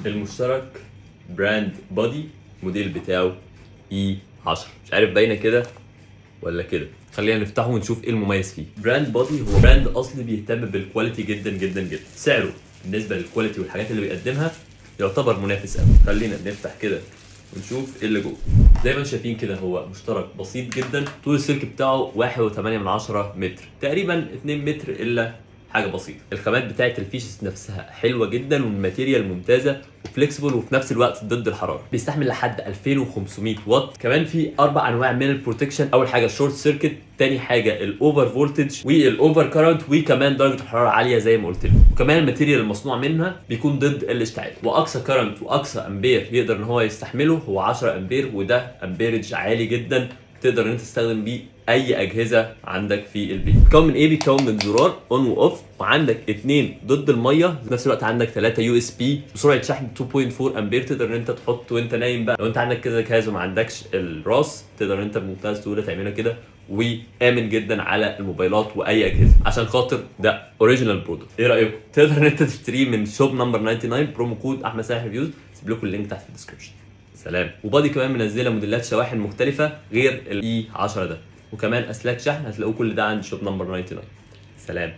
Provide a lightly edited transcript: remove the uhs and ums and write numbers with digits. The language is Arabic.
المشترك براند بادي، موديل بتاعه E10. مش عارف باينه كده ولا كده، خلينا نفتحه ونشوف ايه المميز فيه. براند بادي هو براند اصلي بيهتم بالكواليتي جدا جدا جدا. سعره بالنسبه للكواليتي والحاجات اللي بيقدمها يعتبر منافس قوي. خلينا نفتح كده ونشوف ايه اللي جوه. زي ما انتم شايفين كده هو مشترك بسيط جدا. طول السلك بتاعه 1.8 متر، تقريبا 2 متر الا حاجه بسيطه. الخامات بتاعت الفيشز نفسها حلوه جدا والماتيريال ممتازه وفليكسبل وفي نفس الوقت ضد الحراره. بيستحمل لحد 2500 واط. كمان في 4 انواع من البروتكشن. اول حاجه الشورت سيركت، تاني حاجه الاوفر فولتج والاوفر كارنت، وكمان درجه الحراره عاليه زي ما قلت لكم. وكمان الماتيريال المصنوع منها بيكون ضد الاشتعال. واقصى كارنت واقصى امبير يقدر ان هو يستحمله هو 10 امبير، وده امبيرج عالي جدا تقدر ان انت تستخدم بيه اي اجهزه عندك في البيت. بيتكون من ايه؟ بيتكون من زرار اون واوف، وعندك 2 ضد الميه، في نفس الوقت عندك 3 يو اس بي بسرعه شحن 2.4 امبير تقدر ان انت تحط وانت نايم بقى. لو انت عندك كذا جهاز وما عندكش الراس تقدر ان انت بمنتهى السهوله تعملها كده، وامن جدا على الموبايلات واي اجهزه. عشان خاطر ده اوريجينال برودكت. ايه رايكم؟ تقدر ان انت تشتريه من شوب نمبر 99 برومو كود احمد سامح ريفيوز. سيب لكم اللينك تحت في الديسكربشن. سلام. وبادي كمان منزله موديلات شواحن مختلفه غير الاي 10 ده، وكمان اسلاك شحن هتلاقوه كل ده عند شوب نمبر 99. سلام.